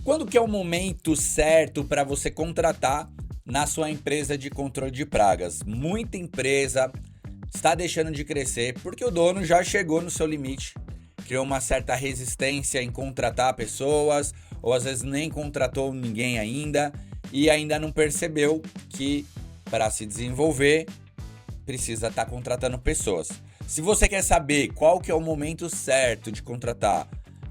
Quando que é o momento certo para você contratar na sua empresa de controle de pragas? Muita empresa está deixando de crescer porque o dono já chegou no seu limite, criou uma certa resistência em contratar pessoas, ou às vezes nem contratou ninguém ainda e ainda não percebeu que para se desenvolver precisa estar contratando pessoas. Se você quer saber qual que é o momento certo de contratar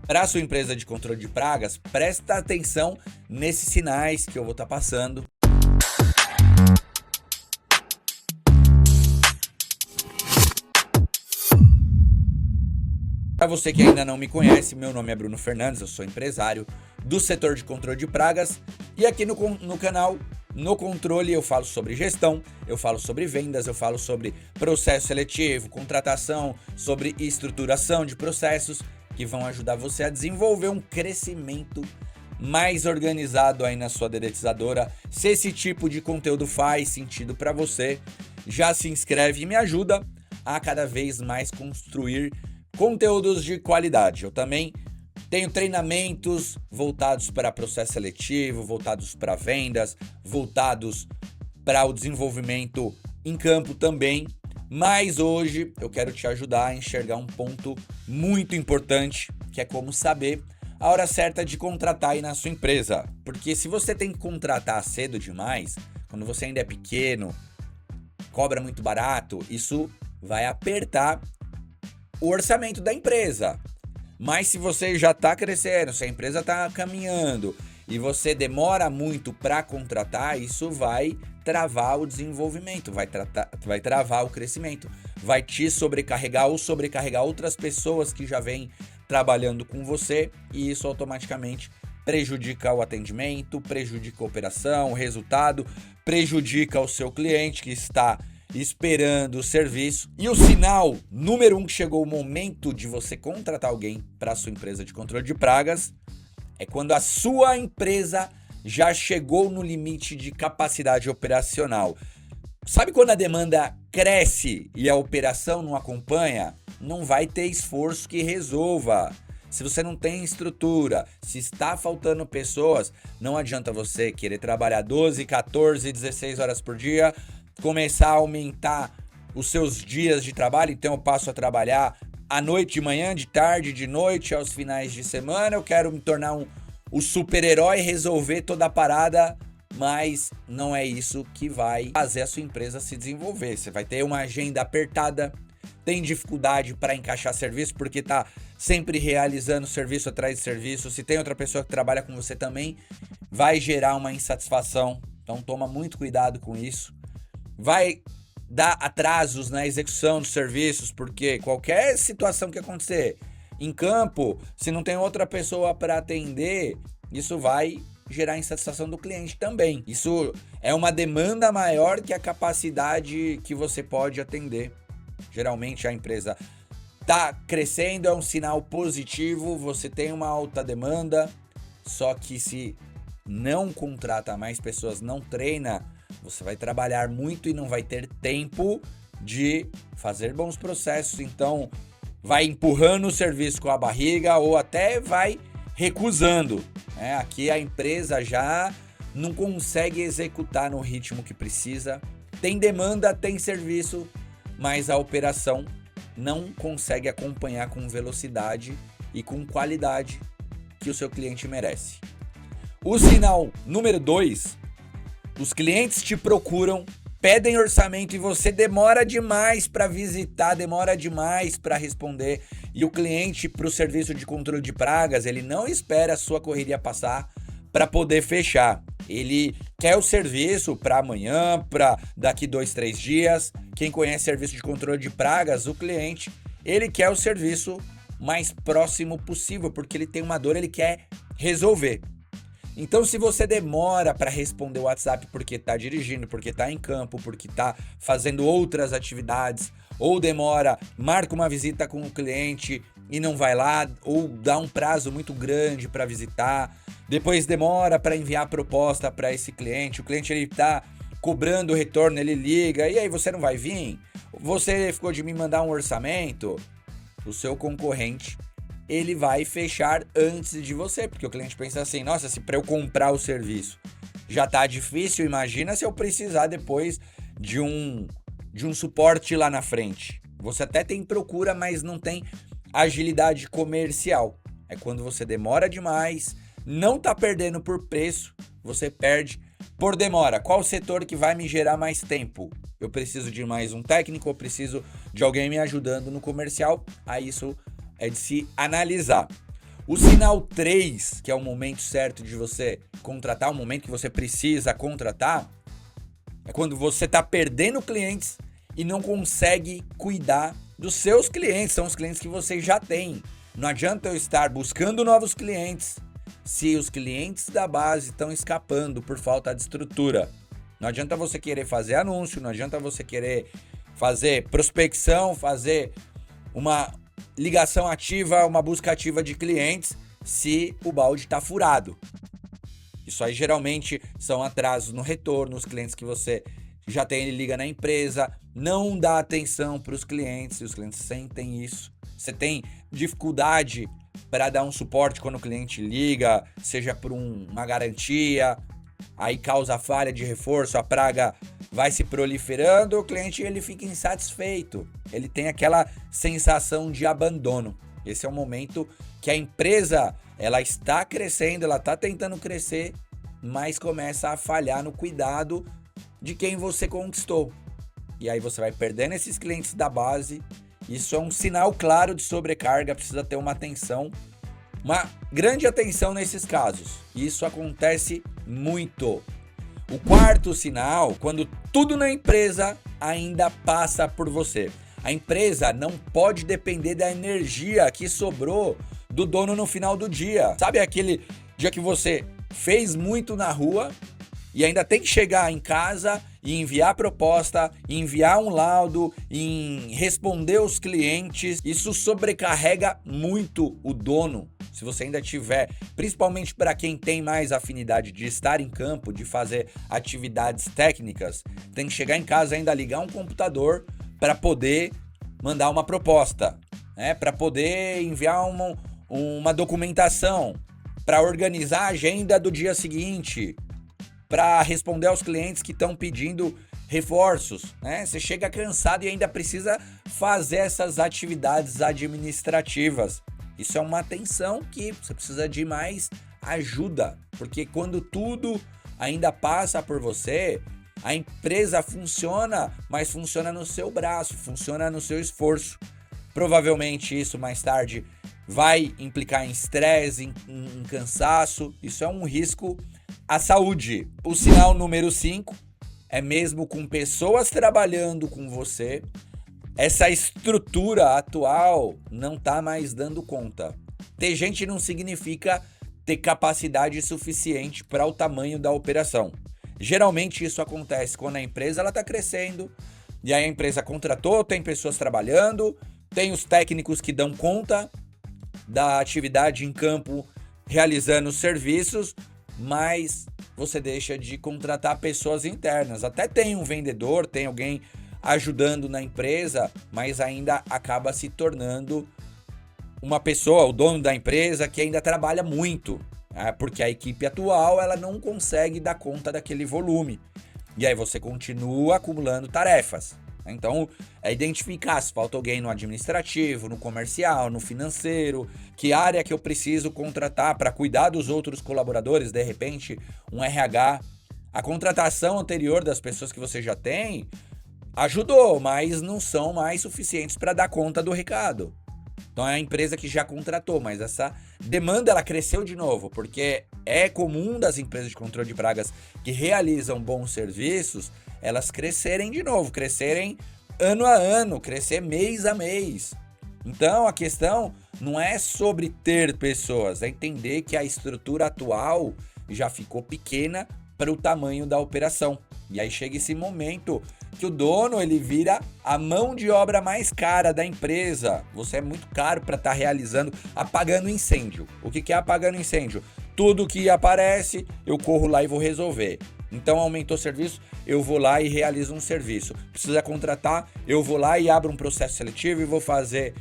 para a sua empresa de controle de pragas, presta atenção nesses sinais que eu vou estar passando. Para você que ainda não me conhece, meu nome é Bruno Fernandes, eu sou empresário do setor de controle de pragas e aqui no canal, no controle, eu falo sobre gestão, eu falo sobre vendas, eu falo sobre processo seletivo, contratação, sobre estruturação de processos que vão ajudar você a desenvolver um crescimento mais organizado aí na sua dedetizadora. Se esse tipo de conteúdo faz sentido para você, já se inscreve e me ajuda a cada vez mais construir conteúdos de qualidade. Eu também tenho treinamentos voltados para processo seletivo, voltados para vendas, voltados para o desenvolvimento em campo também. Mas hoje eu quero te ajudar a enxergar um ponto muito importante, que é como saber a hora certa de contratar aí na sua empresa. Porque se você tem que contratar cedo demais, quando você ainda é pequeno, cobra muito barato, isso vai apertar o orçamento da empresa. Mas se você já está crescendo, se a empresa está caminhando e você demora muito para contratar, isso vai travar o desenvolvimento, vai travar o crescimento, vai te sobrecarregar ou sobrecarregar outras pessoas que já vêm trabalhando com você, e isso automaticamente prejudica o atendimento, prejudica a operação, o resultado, prejudica o seu cliente que está esperando o serviço. E o sinal número 1 que chegou o momento de você contratar alguém para a sua empresa de controle de pragas é quando a sua empresa já chegou no limite de capacidade operacional. Sabe quando a demanda cresce e a operação não acompanha? Não vai ter esforço que resolva. Se você não tem estrutura, se está faltando pessoas, não adianta você querer trabalhar 12, 14, 16 horas por dia, começar a aumentar os seus dias de trabalho. Então eu passo a trabalhar à noite, de manhã, de tarde, de noite, aos finais de semana. Eu quero me tornar o super-herói, resolver toda a parada, mas não é isso que vai fazer a sua empresa se desenvolver. Você vai ter uma agenda apertada, tem dificuldade para encaixar serviço porque está sempre realizando serviço atrás de serviço. Se tem outra pessoa que trabalha com você também, vai gerar uma insatisfação. Então toma muito cuidado com isso. Vai dar atrasos na execução dos serviços, porque qualquer situação que acontecer em campo, se não tem outra pessoa para atender, isso vai gerar insatisfação do cliente também. Isso é uma demanda maior que a capacidade que você pode atender. Geralmente a empresa está crescendo, é um sinal positivo, você tem uma alta demanda, só que se não contrata mais pessoas, não treina, você vai trabalhar muito e não vai ter tempo de fazer bons processos. Então vai empurrando o serviço com a barriga ou até vai recusando. Aqui a empresa já não consegue executar no ritmo que precisa. Tem demanda, tem serviço, mas a operação não consegue acompanhar com velocidade e com qualidade que o seu cliente merece. O sinal número 2, os clientes te procuram, pedem orçamento e você demora demais para visitar, demora demais para responder. E o cliente, para o serviço de controle de pragas, ele não espera a sua correria passar para poder fechar. Ele quer o serviço para amanhã, para daqui 2, 3 dias. Quem conhece serviço de controle de pragas, o cliente, ele quer o serviço mais próximo possível, porque ele tem uma dor, ele quer resolver. Então, se você demora para responder o WhatsApp porque está dirigindo, porque está em campo, porque está fazendo outras atividades, ou demora, marca uma visita com o cliente e não vai lá, ou dá um prazo muito grande para visitar, depois demora para enviar a proposta para esse cliente, o cliente está cobrando o retorno, ele liga, e aí você não vai vir? Você ficou de me mandar um orçamento? O seu concorrente ele vai fechar antes de você, porque o cliente pensa assim, nossa, se para eu comprar o serviço já tá difícil, imagina se eu precisar depois de um suporte lá na frente. Você até tem procura, mas não tem agilidade comercial. É quando você demora demais, não tá perdendo por preço, você perde por demora. Qual setor que vai me gerar mais tempo? Eu preciso de mais um técnico, eu preciso de alguém me ajudando no comercial. Aí isso é de se analisar. O sinal 3, que é o momento certo de você contratar, o momento que você precisa contratar, é quando você está perdendo clientes e não consegue cuidar dos seus clientes, são os clientes que você já tem. Não adianta eu estar buscando novos clientes se os clientes da base estão escapando por falta de estrutura. Não adianta você querer fazer anúncio, não adianta você querer fazer prospecção, fazer uma ligação ativa, uma busca ativa de clientes se o balde está furado. Isso aí geralmente são atrasos no retorno, os clientes que você já tem, ele liga na empresa, não dá atenção para os clientes, e os clientes sentem isso. Você tem dificuldade para dar um suporte quando o cliente liga, seja por uma garantia, aí causa falha de reforço, a praga vai se proliferando, o cliente ele fica insatisfeito, ele tem aquela sensação de abandono. Esse é o momento que a empresa ela está crescendo, ela está tentando crescer, mas começa a falhar no cuidado de quem você conquistou. E aí você vai perdendo esses clientes da base. Isso é um sinal claro de sobrecarga, precisa ter uma atenção, uma grande atenção nesses casos. Isso acontece muito. O quarto sinal, quando tudo na empresa ainda passa por você. A empresa não pode depender da energia que sobrou do dono no final do dia. Sabe aquele dia que você fez muito na rua e ainda tem que chegar em casa e enviar proposta, enviar um laudo, e responder os clientes? Isso sobrecarrega muito o dono. Se você ainda tiver, principalmente para quem tem mais afinidade de estar em campo, de fazer atividades técnicas, tem que chegar em casa e ainda ligar um computador para poder mandar uma proposta, né? Para poder enviar uma documentação, para organizar a agenda do dia seguinte, para responder aos clientes que estão pedindo reforços, né? Você chega cansado e ainda precisa fazer essas atividades administrativas. Isso é uma atenção que você precisa de mais ajuda, porque quando tudo ainda passa por você, a empresa funciona, mas funciona no seu braço, funciona no seu esforço. Provavelmente isso mais tarde vai implicar em estresse, em cansaço. Isso é um risco à saúde. O sinal número 5 é mesmo com pessoas trabalhando com você, essa estrutura atual não tá mais dando conta. Ter gente não significa ter capacidade suficiente para o tamanho da operação. Geralmente isso acontece quando a empresa está crescendo, e aí a empresa contratou, tem pessoas trabalhando, tem os técnicos que dão conta da atividade em campo, realizando serviços, mas você deixa de contratar pessoas internas. Até tem um vendedor, tem alguém ajudando na empresa, mas ainda acaba se tornando uma pessoa, o dono da empresa, que ainda trabalha muito, porque a equipe atual ela não consegue dar conta daquele volume. E aí você continua acumulando tarefas. Então, é identificar se falta alguém no administrativo, no comercial, no financeiro, que área que eu preciso contratar para cuidar dos outros colaboradores, de repente, um RH. A contratação anterior das pessoas que você já tem ajudou, mas não são mais suficientes para dar conta do recado. Então é a empresa que já contratou, mas essa demanda ela cresceu de novo, porque é comum das empresas de controle de pragas que realizam bons serviços, elas crescerem de novo, crescerem ano a ano, crescer mês a mês. Então a questão não é sobre ter pessoas, é entender que a estrutura atual já ficou pequena para o tamanho da operação. E aí chega esse momento que o dono ele vira a mão de obra mais cara da empresa. Você é muito caro para estar realizando, apagando incêndio. O que é apagando incêndio? Tudo que aparece, eu corro lá e vou resolver. Então aumentou o serviço, eu vou lá e realizo um serviço. Precisa contratar, eu vou lá e abro um processo seletivo e vou fazer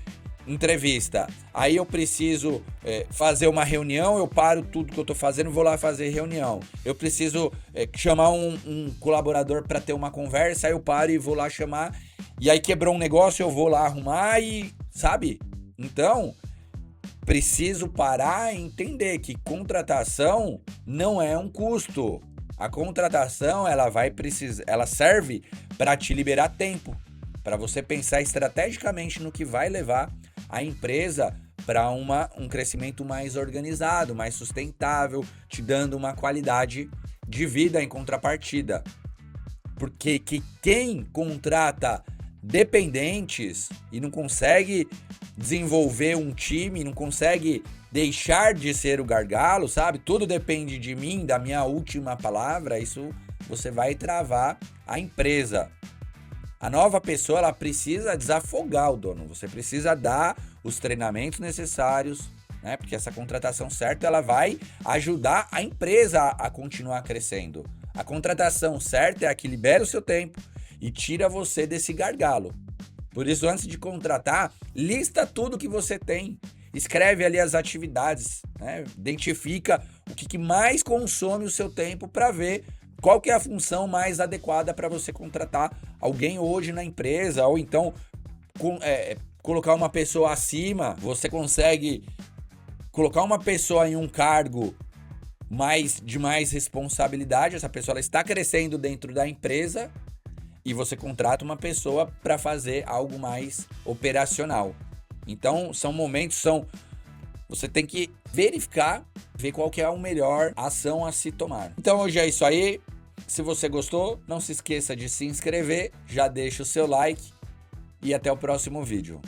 entrevista. Aí eu preciso fazer uma reunião, eu paro tudo que eu tô fazendo e vou lá fazer reunião. Eu preciso chamar um colaborador para ter uma conversa, aí eu paro e vou lá chamar. E aí quebrou um negócio, eu vou lá arrumar e... Sabe? Então, preciso parar e entender que contratação não é um custo. A contratação, ela serve para te liberar tempo, para você pensar estrategicamente no que vai levar a empresa para um crescimento mais organizado, mais sustentável, te dando uma qualidade de vida em contrapartida. Porque quem contrata dependentes e não consegue desenvolver um time, não consegue deixar de ser o gargalo, sabe? Tudo depende de mim, da minha última palavra, isso você vai travar a empresa. A nova pessoa, ela precisa desafogar o dono, você precisa dar os treinamentos necessários, né? Porque essa contratação certa, ela vai ajudar a empresa a continuar crescendo. A contratação certa é a que libera o seu tempo e tira você desse gargalo. Por isso, antes de contratar, lista tudo que você tem. Escreve ali as atividades, né? Identifica o que mais consome o seu tempo para ver qual que é a função mais adequada para você contratar alguém hoje na empresa, ou então colocar uma pessoa acima. Você consegue colocar uma pessoa em um cargo de mais responsabilidade, essa pessoa ela está crescendo dentro da empresa e você contrata uma pessoa para fazer algo mais operacional. Então, são momentos, você tem que verificar, ver qual que é a melhor ação a se tomar. Então, hoje é isso aí. Se você gostou, não se esqueça de se inscrever, já deixa o seu like e até o próximo vídeo.